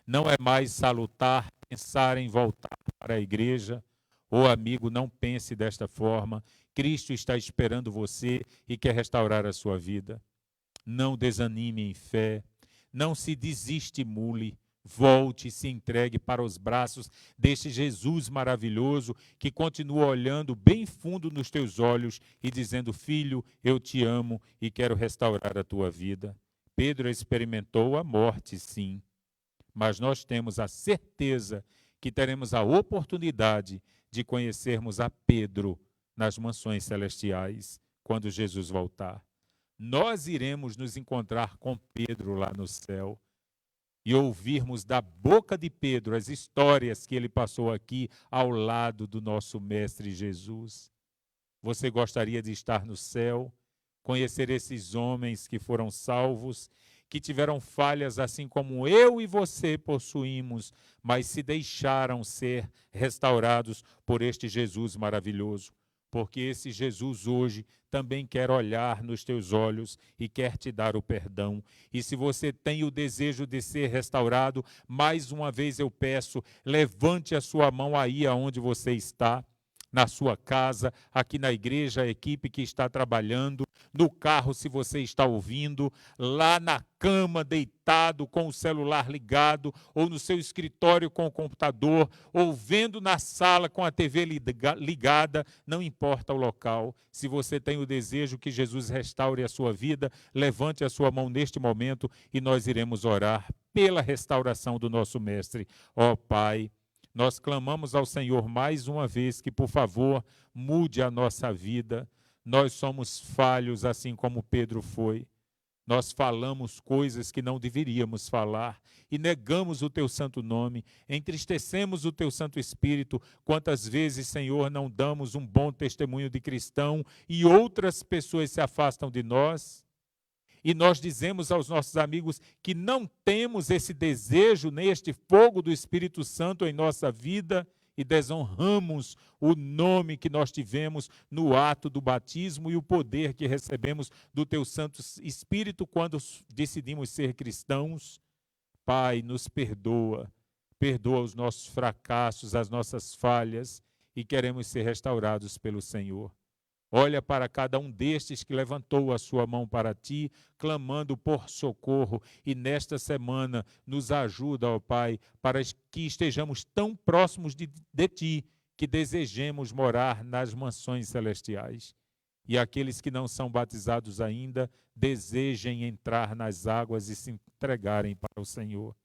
Não é mais salutar pensar em voltar para a igreja. Ô amigo, não pense desta forma. Cristo está esperando você e quer restaurar a sua vida. Não desanime em fé, não se desestimule. Volte e se entregue para os braços deste Jesus maravilhoso que continua olhando bem fundo nos teus olhos e dizendo: filho, eu te amo e quero restaurar a tua vida. Pedro experimentou a morte, sim, mas nós temos a certeza que teremos a oportunidade de conhecermos a Pedro nas mansões celestiais quando Jesus voltar. Nós iremos nos encontrar com Pedro lá no céu e ouvirmos da boca de Pedro as histórias que ele passou aqui ao lado do nosso Mestre Jesus. Você gostaria de estar no céu, conhecer esses homens que foram salvos, que tiveram falhas assim como eu e você possuímos, mas se deixaram ser restaurados por este Jesus maravilhoso? Porque esse Jesus hoje também quer olhar nos teus olhos e quer te dar o perdão. E se você tem o desejo de ser restaurado, mais uma vez eu peço, levante a sua mão aí aonde você está, na sua casa, aqui na igreja, a equipe que está trabalhando, no carro se você está ouvindo, lá na cama deitado com o celular ligado, ou no seu escritório com o computador, ou vendo na sala com a TV ligada, não importa o local. Se você tem o desejo que Jesus restaure a sua vida, levante a sua mão neste momento e nós iremos orar pela restauração do nosso Mestre. Ó Pai, nós clamamos ao Senhor mais uma vez que, por favor, mude a nossa vida. Nós somos falhos, assim como Pedro foi. Nós falamos coisas que não deveríamos falar e negamos o Teu santo nome, entristecemos o Teu Santo Espírito. Quantas vezes, Senhor, não damos um bom testemunho de cristão e outras pessoas se afastam de nós? E nós dizemos aos nossos amigos que não temos esse desejo, neste fogo do Espírito Santo em nossa vida, e desonramos o nome que nós tivemos no ato do batismo e o poder que recebemos do Teu Santo Espírito quando decidimos ser cristãos. Pai, nos perdoa, perdoa os nossos fracassos, as nossas falhas, e queremos ser restaurados pelo Senhor. Olha para cada um destes que levantou a sua mão para Ti, clamando por socorro. E nesta semana nos ajuda, ó Pai, para que estejamos tão próximos de Ti, que desejemos morar nas mansões celestiais. E aqueles que não são batizados ainda, desejem entrar nas águas e se entregarem para o Senhor.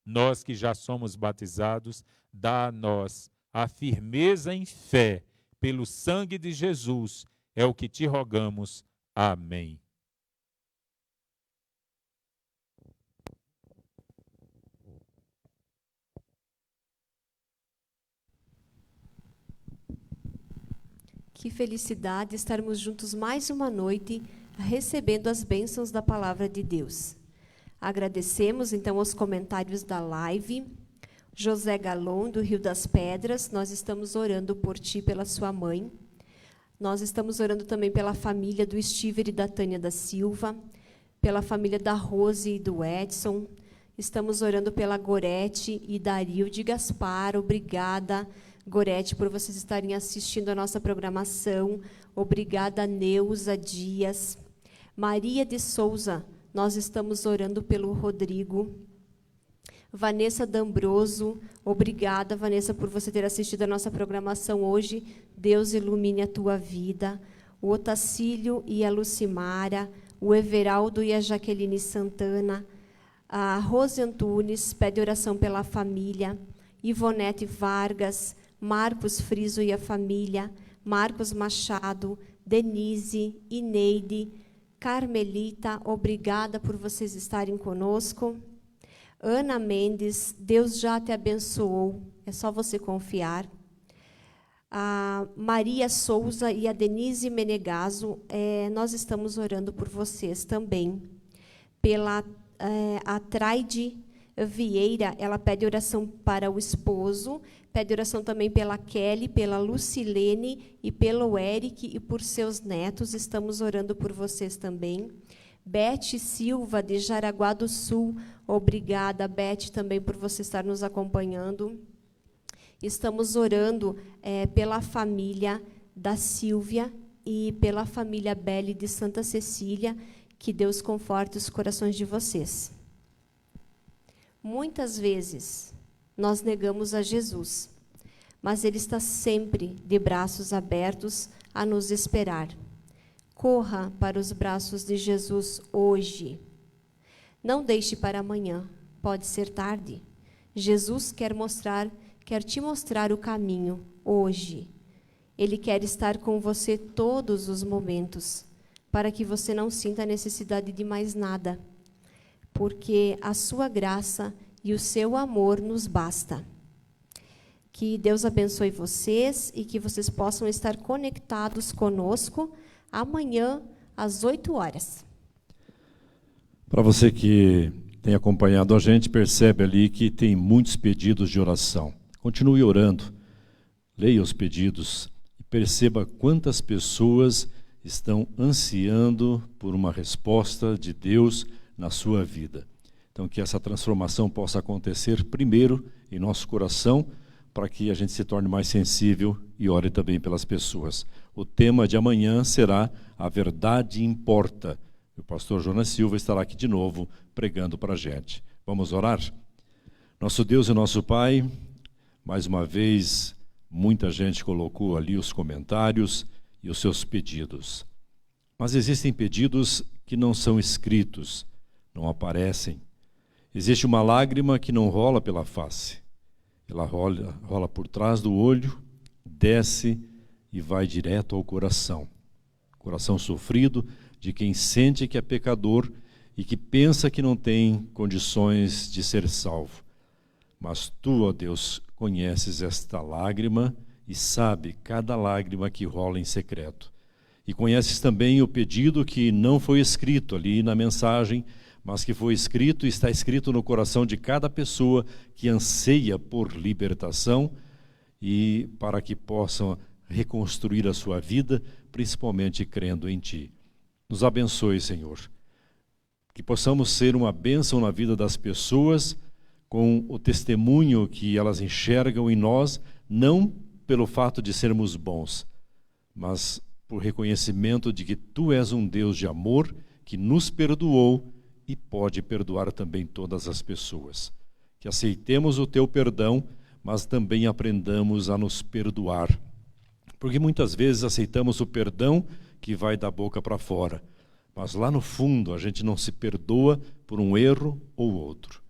Nós que já somos batizados, dá a nós a firmeza em fé, pelo sangue de Jesus, é o que te rogamos. Amém. Que felicidade estarmos juntos mais uma noite, recebendo as bênçãos da palavra de Deus. Agradecemos, então, os comentários da live. José Galon, do Rio das Pedras, nós estamos orando por ti, pela sua mãe. Nós estamos orando também pela família do Stiver e da Tânia da Silva, pela família da Rose e do Edson. Estamos orando pela Gorete e Dario de Gaspar. Obrigada, Gorete, por vocês estarem assistindo a nossa programação. Obrigada, Neuza Dias. Maria de Souza, nós estamos orando pelo Rodrigo. Vanessa D'Ambroso, obrigada, Vanessa, por você ter assistido a nossa programação hoje. Deus ilumine a tua vida. O Otacílio e a Lucimara, o Everaldo e a Jaqueline Santana, a Rose Antunes, pede oração pela família. Ivonete Vargas, Marcos Friso e a família, Marcos Machado, Denise, Ineide, Carmelita, obrigada por vocês estarem conosco. Ana Mendes, Deus já te abençoou, é só você confiar. A Maria Souza e a Denise Menegaso, nós estamos orando por vocês também. Pela a Traide Vieira, ela pede oração para o esposo, pede oração também pela Kelly, pela Lucilene e pelo Eric e por seus netos. Estamos orando por vocês também. Beth Silva, de Jaraguá do Sul, obrigada, Beth, também por você estar nos acompanhando. Estamos orando pela família da Silvia e pela família Belle de Santa Cecília. Que Deus conforte os corações de vocês. Muitas vezes nós negamos a Jesus, mas Ele está sempre de braços abertos a nos esperar. Corra para os braços de Jesus hoje. Não deixe para amanhã, pode ser tarde. Jesus quer te mostrar o caminho hoje. Ele quer estar com você todos os momentos, para que você não sinta a necessidade de mais nada, porque a sua graça e o seu amor nos basta. Que Deus abençoe vocês e que vocês possam estar conectados conosco amanhã, às 8 horas. Para você que tem acompanhado a gente, percebe ali que tem muitos pedidos de oração. Continue orando, leia os pedidos e perceba quantas pessoas estão ansiando por uma resposta de Deus na sua vida. Então, que essa transformação possa acontecer primeiro em nosso coração, para que a gente se torne mais sensível e ore também pelas pessoas. O tema de amanhã será A Verdade Importa. O pastor Jonas Silva estará aqui de novo pregando para a gente. Vamos orar? Nosso Deus e nosso Pai, mais uma vez, muita gente colocou ali os comentários e os seus pedidos. Mas existem pedidos que não são escritos, não aparecem. Existe uma lágrima que não rola pela face. Ela rola por trás do olho, desce e vai direto ao coração. Coração sofrido de quem sente que é pecador e que pensa que não tem condições de ser salvo. Mas tu, ó Deus, conheces esta lágrima e sabe cada lágrima que rola em secreto. E conheces também o pedido que não foi escrito ali na mensagem, mas que foi escrito e está escrito no coração de cada pessoa que anseia por libertação e para que possam reconstruir a sua vida, principalmente crendo em Ti. Nos abençoe, Senhor. Que possamos ser uma bênção na vida das pessoas com o testemunho que elas enxergam em nós, não pelo fato de sermos bons, mas por reconhecimento de que Tu és um Deus de amor que nos perdoou e pode perdoar também todas as pessoas. Que aceitemos o Teu perdão, mas também aprendamos a nos perdoar. Porque muitas vezes aceitamos o perdão que vai da boca para fora, mas lá no fundo a gente não se perdoa por um erro ou outro.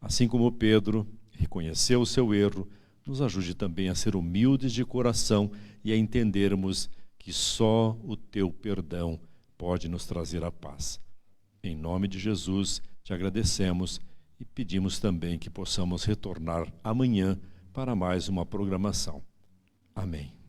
Assim como Pedro reconheceu o seu erro, nos ajude também a ser humildes de coração e a entendermos que só o teu perdão pode nos trazer a paz. Em nome de Jesus, te agradecemos e pedimos também que possamos retornar amanhã para mais uma programação. Amém.